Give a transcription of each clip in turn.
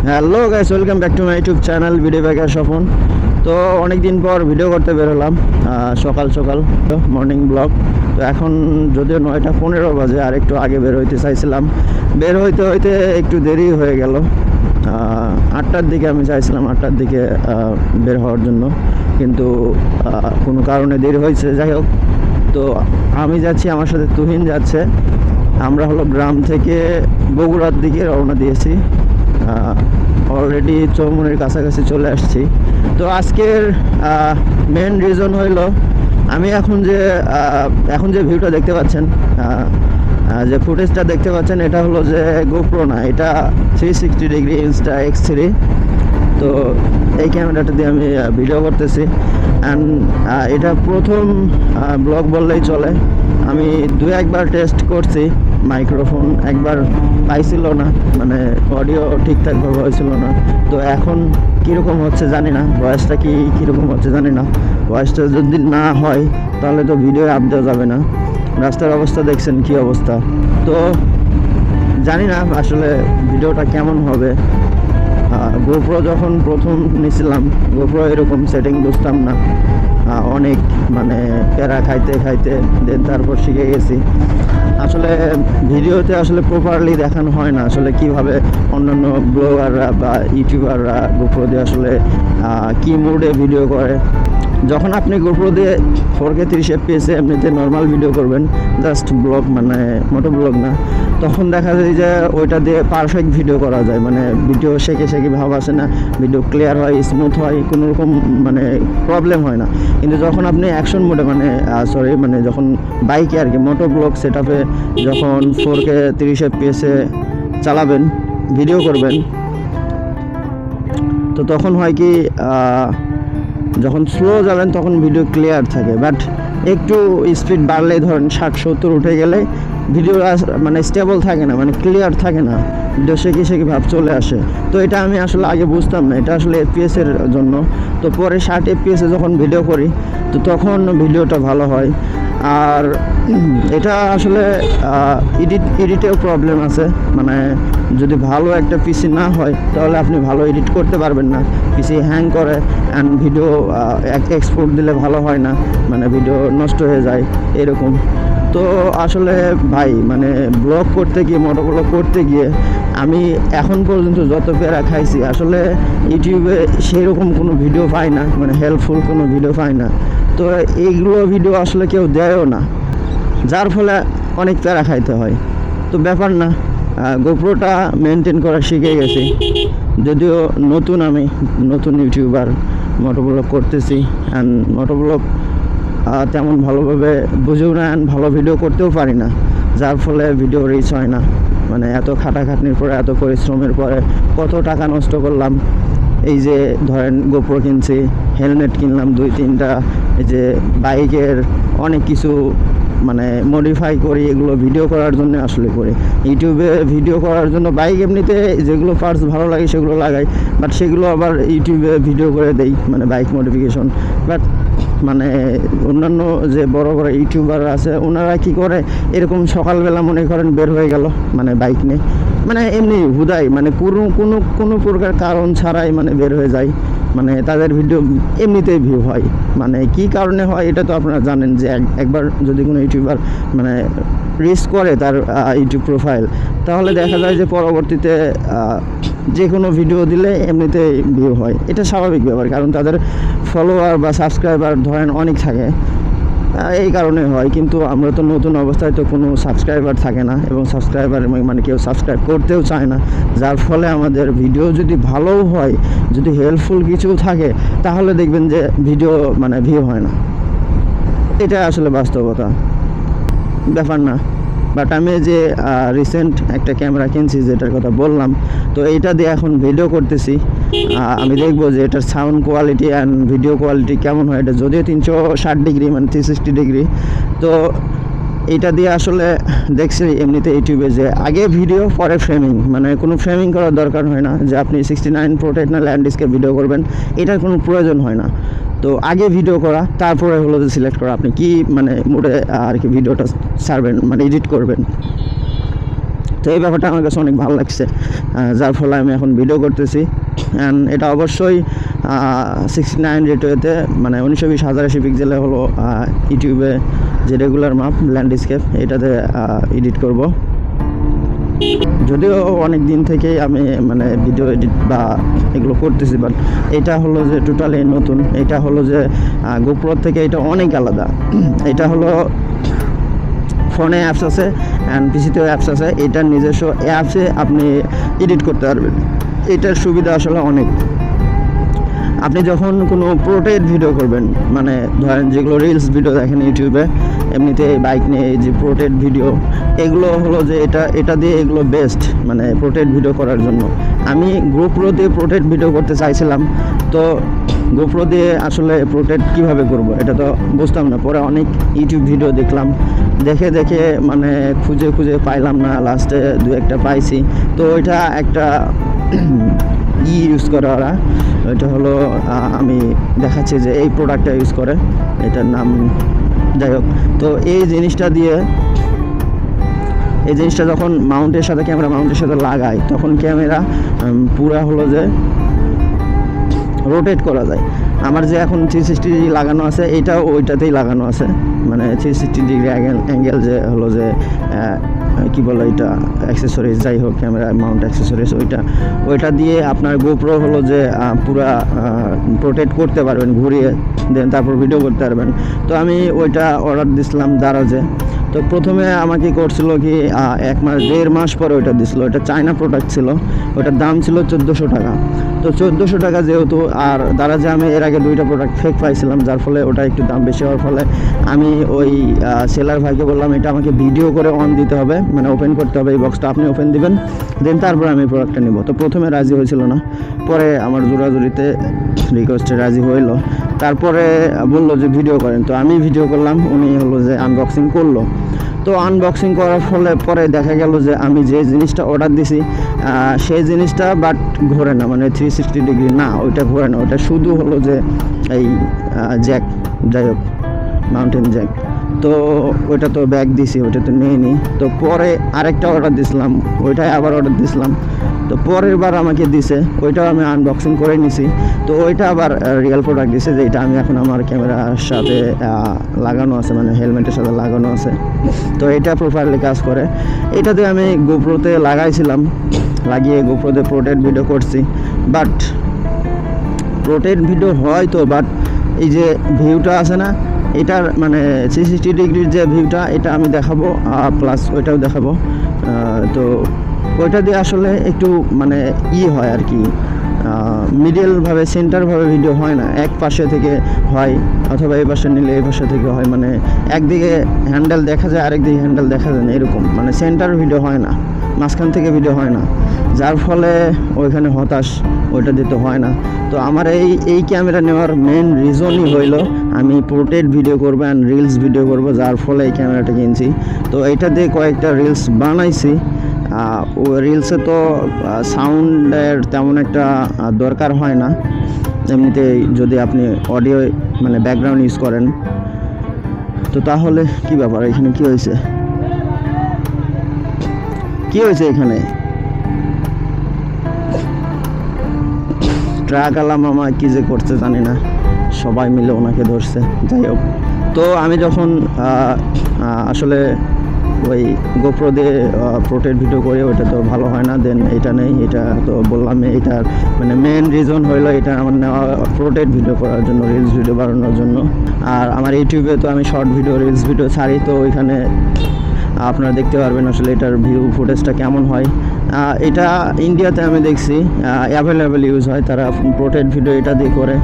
Hello guys, welcome back to my YouTube channel bdbikerswapan। তো অনেক দিন পর ভিডিও করতে বেরোলাম সকাল সকাল মর্নিং ব্লগ। তো এখন যদিও 9:15 বাজে, আর একটু আগে বের হইতে চাইছিলাম, বের হইতে হইতে একটু দেরি হয়ে গেল। 8টার দিকে আমি চাইছিলাম 8টার দিকে বের হওয়ার জন্য, কিন্তু কোনো কারণে দেরি হয়েছে। যাই হোক, তো আমি যাচ্ছি, আমার সাথে তুহিন যাচ্ছে। আমরা হলো গ্রাম থেকে বগুড়ার দিকে রওনা দিয়েছি। অলরেডি চৌমুনির কাছাকাছি চলে আসছি। তো আজকের মেন রিজন হইল, আমি এখন যে ভিউটা দেখতে পাচ্ছেন, যে ফুটেজটা দেখতে পাচ্ছেন, এটা হলো যে GoPro না, এটা 360 ডিগ্রি Insta360। তো এই ক্যামেরাটা দিয়ে আমি ভিডিও করতেছি। অ্যান্ড এটা প্রথম ব্লগ বললেই চলে। আমি 2-1বার টেস্ট করছি, মাইক্রোফোন একবার পাইছিল না, মানে অডিও ঠিকঠাকভাবে হয়েছিল না। তো এখন কীরকম হচ্ছে জানি না, ভয়েসটা কীরকম হচ্ছে জানি না। ভয়েসটা যদি না হয় তাহলে তো ভিডিও আপ দেওয়া যাবে না। রাস্তার অবস্থা দেখছেন কী অবস্থা, তো জানি না আসলে ভিডিওটা কেমন হবে। GoPro যখন প্রথম নিয়েছিলাম, GoPro এরকম সেটিং বুঝতাম না, অনেক মানে প্যারা খাইতে দেন তারপর শিখে গেছি। আসলে ভিডিওতে আসলে প্রপারলি দেখানো হয় না আসলে কিভাবে অন্যান্য ব্লগাররা বা ইউটিউবাররা GoPro দিয়ে আসলে কী মুডে ভিডিও করে। যখন আপনি GoPro দিয়ে 4K 30 fps এমনিতে নর্মাল ভিডিও করবেন, জাস্ট ব্লগ মানে মোটো ব্লগ না, তখন দেখা যায় যে ওইটা দিয়ে পারফেক্ট ভিডিও করা যায়, মানে ভিডিও শেখে ভাব আসে না, ভিডিও ক্লিয়ার হয়, স্মুথ হয়, কোনো রকম মানে প্রবলেম হয় না। কিন্তু যখন আপনি অ্যাকশন মোডে মানে যখন বাইকে আর কি মোটো ব্লগ সেট আপে যখন 4K 30 fps চালাবেন, ভিডিও করবেন, তো তখন হয় কি, যখন স্লো যাবেন তখন ভিডিও ক্লিয়ার থাকে, বাট একটু স্পিড বাড়লে ধরেন 60-70 উঠে গেলে ভিডিও মানে স্টেবল থাকে না, মানে ক্লিয়ার থাকে না, ভিডিও শেখে ভাব চলে আসে। তো এটা আমি আসলে আগে বুঝতাম না, এটা আসলে এফপিএসের জন্য। তো পরে 60 fps যখন ভিডিও করি, তো তখন ভিডিওটা ভালো হয়। আর এটা আসলে এডিটেও প্রবলেম আছে, মানে যদি ভালো একটা পিসি না হয় তাহলে আপনি ভালো এডিট করতে পারবেন না, পিসি হ্যাং করে অ্যান্ড ভিডিও এক্সপোর্ট দিলে ভালো হয় না, মানে ভিডিও নষ্ট হয়ে যায় এরকম। তো আসলে ভাই মানে ব্লগ করতে গিয়ে, মোটো ব্লগ করতে গিয়ে আমি এখন পর্যন্ত যত প্যারা খাইছি, আসলে ইউটিউবে সেরকম কোনো ভিডিও পাই না, মানে হেল্পফুল কোনো ভিডিও পাই না। তো এইগুলো ভিডিও আসলে কেউ দেয়ও না, যার ফলে অনেক প্যারা খাইতে হয়। তো ব্যাপার না, GoProটা মেনটেন করা শিখে গেছি। যদিও আমি নতুন ইউটিউবার, মোটো ব্লগ করতেছি, অ্যান্ড মোটো ব্লগ তেমন ভালোভাবে বুঝেও না, ভালো ভিডিও করতেও পারি না, যার ফলে ভিডিও রিচ হয় না। মানে এত খাটাখাটনির পরে, এত পরিশ্রমের পরে কত টাকা নষ্ট করলাম। এই যে ধরেন GoPro কিনছি, হেলমেট কিনলাম 2-3টা, এই যে বাইকের অনেক কিছু মানে মডিফাই করি, এগুলো ভিডিও করার জন্য আসলে করি। ইউটিউবে ভিডিও করার জন্য বাইক এমনিতে যেগুলো পার্টস ভালো লাগে সেগুলো লাগাই, বাট সেগুলো আবার ইউটিউবে ভিডিও করে দেই, মানে বাইক মডিফিকেশন। বাট মানে অন্যান্য যে বড় ইউটিউবার আছে, ওনারা কি করে, এরকম সকালবেলা মনে করেন বের হয়ে গেল মানে বাইক নিয়ে, মানে এমনি হুদাই, মানে কোনো প্রকার কারণ ছাড়াই মানে বের হয়ে যায়, মানে তাদের ভিডিও এমনিতেই ভিউ হয়। মানে কি কারণে হয় এটা তো আপনারা জানেন, যে একবার যদি কোনো ইউটিউবার মানে রিস্ক করে তার ইউটিউব প্রোফাইল, তাহলে দেখা যায় যে পরবর্তীতে যে কোনো ভিডিও দিলে এমনিতেই ভিউ হয়। এটা স্বাভাবিক ব্যাপার, কারণ তাদের ফলোয়ার বা সাবস্ক্রাইবার ধরেন অনেক থাকে, এই কারণে হয়। কিন্তু আমরা তো নতুন অবস্থায়, তো কোনো সাবস্ক্রাইবার থাকে না, এবং সাবস্ক্রাইবার মানে কেউ সাবস্ক্রাইব করতেও চায় না, যার ফলে আমাদের ভিডিও যদি ভালোও হয়, যদি হেল্পফুল কিছু থাকে, তাহলে দেখবেন যে ভিডিও মানে ভিউ হয় না। এটা আসলে বাস্তবতা, ব্যাপার না। বাট আমি যে রিসেন্ট একটা ক্যামেরা কিনছি, যেটার কথা বললাম, তো এইটা দিয়ে এখন ভিডিও করতেছি। আমি দেখবো যে এটার sound quality and video quality কেমন হয়। এটা যদিও 360 ডিগ্রি মানে 360 ডিগ্রি, তো এটা দিয়ে আসলে দেখছি এমনিতে ইউটিউবে যে আগে ভিডিও পরে ফ্রেমিং, মানে কোনো ফ্রেমিং করার দরকার হয় না, যে আপনি 69 পোর্ট্রেট না ল্যান্ডস্কেপ ভিডিও করবেন, এটার কোনো প্রয়োজন হয় না। তো আগে ভিডিও করা, তারপরে হলো যে সিলেক্ট করা আপনি কি মানে মোডে আর কি ভিডিওটা ছাড়বেন, মানে এডিট করবেন। তো তো এই ব্যাপারটা আমার কাছে অনেক ভালো লাগছে, যার ফলে আমি এখন ভিডিও করতেছি। অ্যান্ড এটা অবশ্যই 69 রেডিওতে মানে 1920 পিক্সেলে হলো ইউটিউবে যে রেগুলার মাপ ল্যান্ডস্কেপ এটাতে এডিট করব। যদিও অনেক দিন থেকেই আমি মানে ভিডিও এডিট বা এগুলো করতেছি, বাট এটা হলো যে টোটালি নতুন। এটা হলো যে গোপ্রো থেকে এটা অনেক আলাদা। এটা হলো ফোনে অ্যাপস আছে অ্যান্ড পিসিতেও অ্যাপস আছে, এটার নিজস্ব অ্যাপসে আপনি এডিট করতে পারবেন। এটার সুবিধা আসলে অনেক। আপনি যখন কোনো পোর্ট্রেট ভিডিও করবেন, মানে ধরেন যেগুলো রিলস ভিডিও দেখেন ইউটিউবে, এমনিতে বাইক নিয়ে যে পোর্ট্রেট ভিডিও, এগুলো হলো যে এটা দিয়ে এগুলো বেস্ট মানে পোর্ট্রেট ভিডিও করার জন্য। আমি গোপ্রো দিয়ে পোর্ট্রেট ভিডিও করতে চাইছিলাম, তো গোপ্রো দিয়ে আসলে পোর্ট্রেট কীভাবে করব এটা তো বুঝতাম না। পরে অনেক ইউটিউব ভিডিও দেখলাম, দেখে মানে খুঁজে পাইলাম না, লাস্টে দু একটা পাইছি। তো এটা একটা ইউজ করে ওরা, এটা হলো আমি দেখাচ্ছি যে এই প্রোডাক্টটা ইউজ করে, এটার নাম যাই হোক। তো এই জিনিসটা যখন ক্যামেরা মাউন্টের সাথে লাগাই, তখন ক্যামেরা পুরা হলো যে রোটেট করা যায়। আমার যে এখন 360 ডিগ্রি লাগানো আছে, এটাও ওইটাতেই লাগানো আছে, মানে 360 ডিগ্রি অ্যাঙ্গেল যে হলো যে কী বলে এটা অ্যাক্সেসরিজ, যাই হোক ক্যামেরা মাউন্ট অ্যাক্সেসরিজ, ওইটা দিয়ে আপনার গোপ্রো হলো যে পুরা প্রোটেক্ট করতে পারবেন ঘুরিয়ে, দেন তারপর ভিডিও করতে পারবেন। তো আমি ওইটা অর্ডার দিছিলাম দারাজে। তো প্রথমে আমাকে করছিল কি 1.5 মাস পরে ওইটা দিছিল। ওইটা চায়না প্রোডাক্ট ছিল, ওইটার দাম ছিল 1400 টাকা। তো 1400 টাকা যেহেতু, আর দারাজে আমি এর আগে 2টা প্রোডাক্ট ফেক পাইছিলাম, যার ফলে ওটা একটু দাম বেশি হওয়ার ফলে আমি ওই সেলার ভাইকে বললাম এটা আমাকে ভিডিও করে অন দিতে হবে, মানে ওপেন করতে হবে, এই বক্সটা আপনি ওপেন দিবেন, দেন তারপরে আমি প্রোডাক্টটা নিব। তো প্রথমে রাজি হয়েছিল না, পরে আমার জোরাজুরিতে রিকোয়েস্টে রাজি হইলো। তারপরে বললো যে ভিডিও করেন, তো আমি ভিডিও করলাম, উনি হলো যে আনবক্সিং করলো। তো আনবক্সিং করার ফলে পরে দেখা গেল যে আমি যে জিনিসটা অর্ডার দিছি সেই জিনিসটা বাট ঘোরে না, মানে 360 ডিগ্রি না, ওইটা ঘোরে না, ওইটা শুধু হলো যে এই জ্যাক, যাই হোক মাউন্টেন জ্যাক। তো ওইটা তো ব্যাগ দিছি, ওইটা তো নিইনি। তো পরে আরেকটা অর্ডার দিছিলাম, ওইটাই আবার অর্ডার দিছিলাম। তো পরের বার আমাকে দিছে, ওইটাও আমি আনবক্সিং করে নিছি। তো ওইটা আবার রিয়েল প্রোডাক্ট দিছে, যেটা আমি এখন আমার ক্যামেরার সাথে লাগানো আছে, মানে হেলমেটের সাথে লাগানো আছে। তো এটা প্রপারলি কাজ করে। এটাতে আমি গোপ্রোতে লাগাইছিলাম, লাগিয়ে গোপ্রোতে পোর্ট্রেট ভিডিও করছি। বাট পোর্ট্রেট ভিডিও হয় তো, বাট এই যে ভিউটা আছে না, এটার মানে 360 ডিগ্রির যে ভিউটা, এটা আমি দেখাবো, প্লাস ওইটাও দেখাবো। তো ওইটা দিয়ে আসলে একটু মানে হয় আর কি, মিডলভাবে সেন্টারভাবে ভিডিও হয় না, এক পাশে থেকে হয়, অথবা এই পাশে নিলে এই পাশে থেকে হয়, মানে একদিকে হ্যান্ডেল দেখা যায় আরেকদিকে হ্যান্ডেল দেখা যায় না, এরকম মানে সেন্টার ভিডিও হয় না, মাঝখান থেকে ভিডিও হয় না, যার ফলে ওইখানে হতাশ, ওইটা দিতে হয় না। তো আমার এই ক্যামেরা নেওয়ার মেন রিজনই হইল আমি পোর্ট্রেট ভিডিও করবো অ্যান্ড রিলস ভিডিও করবো, যার ফলে এই ক্যামেরাটা কিনছি। তো এইটা দিয়ে কয়েকটা রিলস বানাইছি। ও রিলসে তো সাউন্ডের তেমন একটা দরকার হয় না, এমনিতে যদি আপনি অডিও মানে ব্যাকগ্রাউন্ড ইউজ করেন। তো তাহলে কি ব্যাপার, এখানে কি হয়েছে এখানে? ট্রাক আলা মামা কি যে করছে জানি না, সবাই মিলে ওনাকে ধরছে। যাই হোক, তো আমি যখন আসলে ওই গোপ্রো দিয়ে পোর্ট্রেট ভিডিও করে, ওইটা তো ভালো হয় না, দেন এটা নেই, এটা তো বললাম এটার মানে মেন রিজন হইলো এটা আমার নেওয়া পোর্ট্রেট ভিডিও করার জন্য, রিলস ভিডিও বানানোর জন্য। আর আমার ইউটিউবে তো আমি শর্ট ভিডিও রিলস ভিডিও ছাড়ি, তো ওইখানে আপনারা দেখতে পারবেন আসলে এটার ভিউ ফুটেজটা কেমন হয়। এটা ইন্ডিয়াতে আমি দেখছি অ্যাভেলেবেল ইউজ হয়, তারা পোর্ট্রেট ভিডিও এটা দিয়ে করে।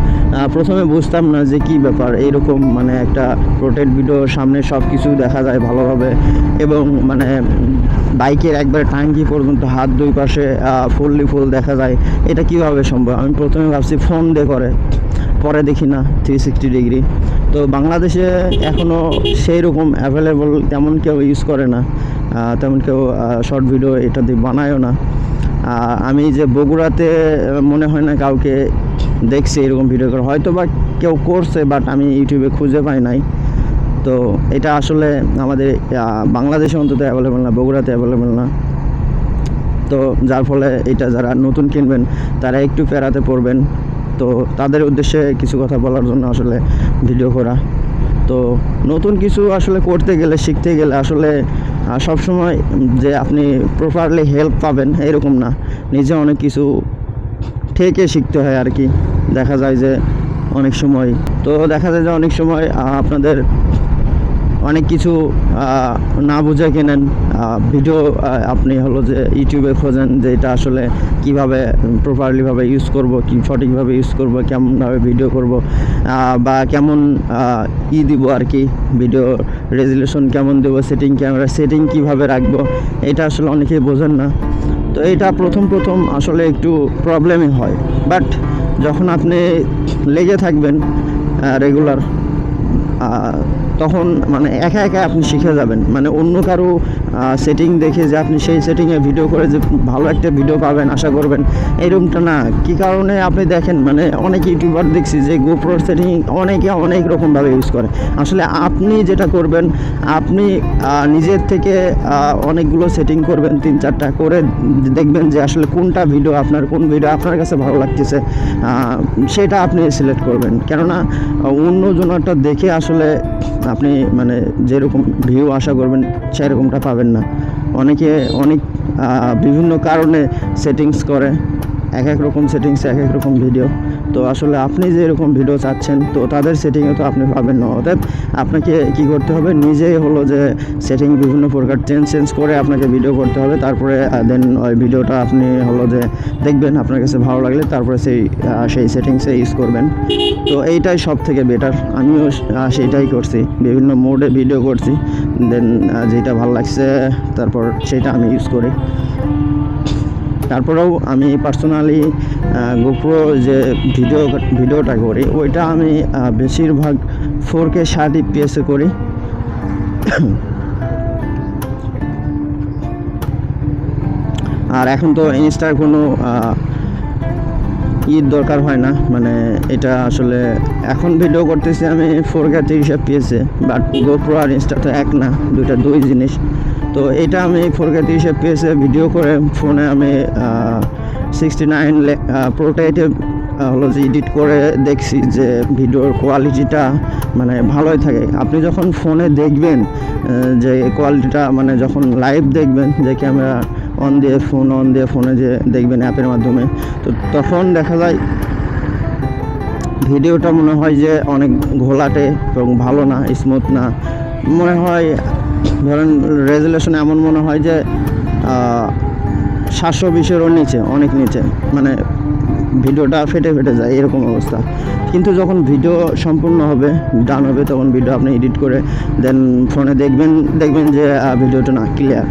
প্রথমে বুঝতাম না যে কি ব্যাপার, এইরকম মানে একটা পোর্ট্রেট ভিডিও সামনে সব কিছু দেখা যায় ভালোভাবে, এবং মানে বাইকের একবারে ট্যাঙ্কি পর্যন্ত হাত দুই পাশে ফুললি ফুল দেখা যায়, এটা কিভাবে সম্ভব? আমি প্রথমে ভাবছি ফোন দিয়ে করে, পরে দেখি না 360 ডিগ্রি। তো বাংলাদেশে এখনও সেই রকম অ্যাভেলেবল তেমন কেউ ইউজ করে না, তেমন কেউ শর্ট ভিডিও এটা দিয়ে বানায়ও না। আমি যে বগুড়াতে মনে হয় না কাউকে দেখছি এরকম ভিডিও করে, হয়তো বা কেউ করছে, বাট আমি ইউটিউবে খুঁজে পাই নাই। তো এটা আসলে আমাদের বাংলাদেশে অন্তত অ্যাভেলেবল না, বগুড়াতে অ্যাভেলেবল না। তো যার ফলে এটা যারা নতুন কিনবেন তারা একটু প্যারাতে পড়বেন। তো তাদের উদ্দেশ্যে কিছু কথা বলার জন্য আসলে ভিডিও করা। তো নতুন কিছু আসলে করতে গেলে, শিখতে গেলে আসলে সবসময় যে আপনি প্রপারলি হেল্প পাবেন এরকম না, নিজে অনেক কিছু থেকে শিখতে হয় আর কি। দেখা যায় যে অনেক সময় আপনাদের অনেক কিছু না বুঝে কেনেন ভিডিও। আপনি হলো যে ইউটিউবে খোঁজেন যে এটা আসলে কীভাবে প্রপারলিভাবে ইউজ করব, কি সঠিকভাবে ইউজ করব, কেমনভাবে ভিডিও করব, বা কেমন দিব আর কি, ভিডিও রেজুলেশন কেমন দেবো, ক্যামেরা সেটিং কীভাবে রাখবো, এটা আসলে অনেকেই বোঝেন না। তো এটা প্রথম আসলে একটু প্রবলেমই হয়, বাট যখন আপনি লেগে থাকবেন রেগুলার, তখন মানে একা আপনি শিখে যাবেন। মানে অন্য কারো সেটিং দেখে যে আপনি সেই সেটিংয়ে ভিডিও করে যে ভালো একটা ভিডিও পাবেন আশা করবেন, এরকমটা না। কী কারণে আপনি দেখেন, মানে অনেক ইউটিউবার দেখছি যে গোপ্রোর সেটিং অনেকে অনেক রকমভাবে ইউজ করে। আসলে আপনি যেটা করবেন, আপনি নিজের থেকে অনেকগুলো সেটিং করবেন, 3-4টা করে দেখবেন যে আসলে কোন ভিডিও আপনার কাছে ভালো লাগতেছে, সেটা আপনি সিলেক্ট করবেন। কেননা অন্য জনারটা দেখে আসলে আপনি মানে যেরকম ভিউ আশা করবেন সেরকমটা পাবেন না। অনেকে বিভিন্ন কারণে সেটিংস করে, এক রকম সেটিংসে এক রকম ভিডিও। তো আসলে আপনি যেরকম ভিডিও চাচ্ছেন তো তাদের সেটিংয়ে তো আপনি পাবেন না। অতএব আপনাকে কি করতে হবে, নিজেই হলো যে সেটিং বিভিন্ন প্রকার চেঞ্জ করে আপনাকে ভিডিও করতে হবে। তারপরে দেন ওই ভিডিওটা আপনি হলো যে দেখবেন, আপনার কাছে ভালো লাগলে তারপরে সেই সেটিংসে ইউজ করবেন। তো এইটাই সব থেকে বেটার। আমিও সেইটাই করছি, বিভিন্ন মোডে ভিডিও করছি, দেন যেটা ভালো লাগছে তারপর সেটা আমি ইউজ করি। তারপরেও আমি পার্সোনালি গোপ্রো যে ভিডিওটা করি ওইটা আমি বেশিরভাগ 4K 60 FPS করি। আর এখন তো ইনস্টার কোনো দরকার হয় না, মানে এটা আসলে এখন ভিডিও করতেছি আমি 4K 30 FPS, বাট গোপ্রো আর ইনস্টা তো এক না, দুই জিনিস। তো এটা আমি 4K 30 FPS ভিডিও করে ফোনে আমি 69 প্রোটাইটে হলো যে এডিট করে দেখছি যে ভিডিওর কোয়ালিটিটা মানে ভালোই থাকে। আপনি যখন ফোনে দেখবেন যে কোয়ালিটিটা, মানে যখন লাইভ দেখবেন যে ক্যামেরা অন দিয়ে ফোনে যে দেখবেন অ্যাপের মাধ্যমে, তো তখন দেখা যায় ভিডিওটা মনে হয় যে অনেক ঘোলাটে এবং ভালো না, স্মুথ না। মনে হয় ধরেন রেজুলেশন এমন মনে হয় যে 720-এরও নিচে, অনেক নিচে, মানে ভিডিওটা ফেটে যায় এরকম অবস্থা। কিন্তু যখন ভিডিও সম্পূর্ণ হবে, ডান হবে, তখন ভিডিও আপনি এডিট করে দেন ফোনে দেখবেন যে ভিডিওটা না ক্লিয়ার।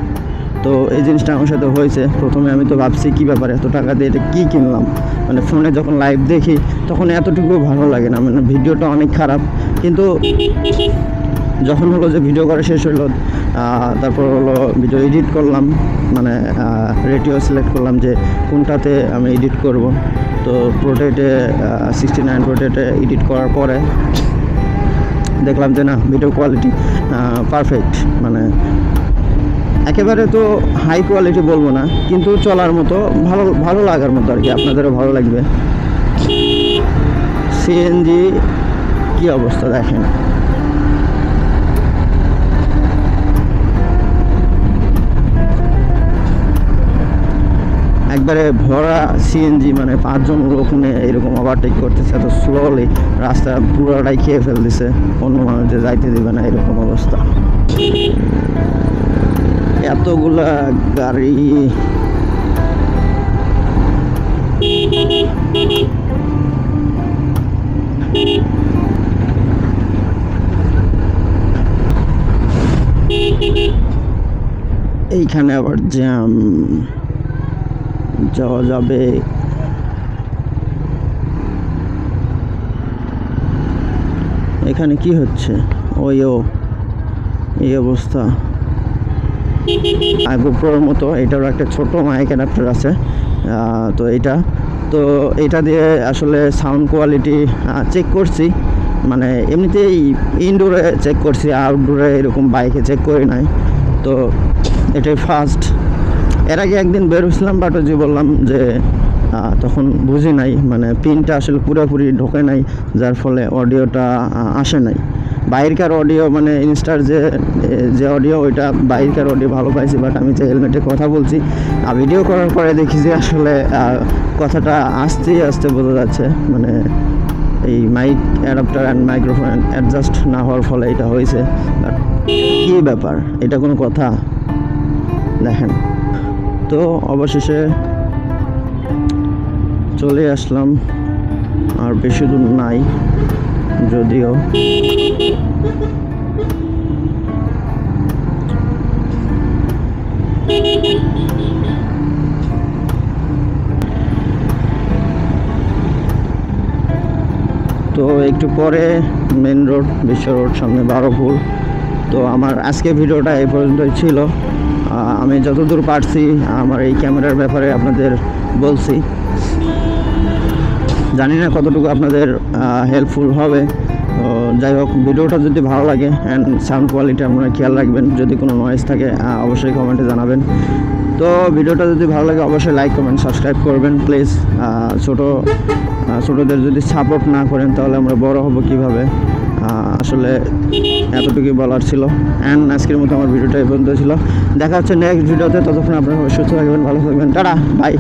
তো এই জিনিসটা আমার সাথে হয়েছে। প্রথমে আমি তো ভাবছি কী ব্যাপার, এত টাকা দিয়ে এটা কী কিনলাম, মানে ফোনে যখন লাইভ দেখি তখন এতটুকু ভালো লাগে না, মানে ভিডিওটা অনেক খারাপ। কিন্তু যখন হলো যে ভিডিও করা শেষ হলো, তারপর হলো ভিডিও এডিট করলাম, মানে রেটিও সিলেক্ট করলাম যে কোনটাতে আমি এডিট করব। তো প্রোটেটে 69 প্রোটেটে এডিট করার পরে দেখলাম যে না, ভিডিও কোয়ালিটি পারফেক্ট, মানে একেবারে তো হাই কোয়ালিটি বলবো না, কিন্তু চলার মতো, ভালো লাগার মতো আর কি, আপনাদেরও ভালো লাগবে। সিএনজি কি অবস্থা দেখেন, একবারে ভরা সিএনজি, মানে 5 জন লোক নিয়ে এরকম ওভারটেক করতেছে এত স্লোলি, রাস্তা পুরোটাই খেয়ে ফেলতেছে, অন্য মানুষদের যাইতে দেবে না এরকম অবস্থা। এতগুলা গাড়ি, এইখানে আবার জ্যাম, যাওয়া যাবে? এখানে কি হচ্ছে? এই অবস্থা। গোপ্রোর মতো এটারও একটা ছোট মাইক অ্যাডাপ্টার আছে। তো এটা দিয়ে আসলে সাউন্ড কোয়ালিটি চেক করছি, মানে এমনিতেই ইনডোরে চেক করছি, আউটডোরে এরকম বাইকে চেক করি নাই। তো এটাই ফার্স্ট এর আগে একদিন বের হয়েছিলাম, বাট যে বললাম যে তখন বুঝি নাই, মানে পিনটা আসলে পুরোপুরি ঢোকে নাই, যার ফলে অডিওটা আসে নাই। বাইরকার অডিও মানে ইনস্টার যে অডিও, ওইটা বাইরকার অডিও ভালো পাইছি, বাট আমি যে হেলমেটে কথা বলছি ভিডিও করার পরে দেখি যে আসলে কথাটা আস্তে আস্তে বোঝা যাচ্ছে, মানে এই mic adapter and microphone adjust না হওয়ার ফলে এটা হয়েছে। কী ব্যাপার, এটা কোনো কথা? দেখেন তো অবশেষে চলে আসলাম, আর বেশি দূর নাই যদিও। তো একটু পরে মেন রোড, বিশ্ব রোড, সামনে 12 ফুল। তো আমার আজকে ভিডিওটা এই পর্যন্তই ছিল। আমি যতদূর পারছি আমার এই ক্যামেরার ব্যাপারে আপনাদের বলছি, জানি না কতটুকু আপনাদের হেল্পফুল হবে। তো যাই হোক, ভিডিওটা যদি ভালো লাগে অ্যান্ড সাউন্ড কোয়ালিটি আপনারা খেয়াল রাখবেন, যদি কোনো নয়েজ থাকে অবশ্যই কমেন্টে জানাবেন। তো ভিডিওটা যদি ভালো লাগে অবশ্যই লাইক কমেন্ট সাবস্ক্রাইব করবেন প্লিজ। ছোটোদের যদি সাপোর্ট না করেন তাহলে আমরা বড় হব কিভাবে, আসলে এতটুকুই বলার ছিল। অ্যান্ড আজকের মতো আমার ভিডিওটা এই পর্যন্ত ছিল। দেখা হচ্ছে নেক্সট ভিডিওতে, ততক্ষণ আপনারা সুস্থ থাকবেন, ভালো থাকবেন, টাটা, বাই।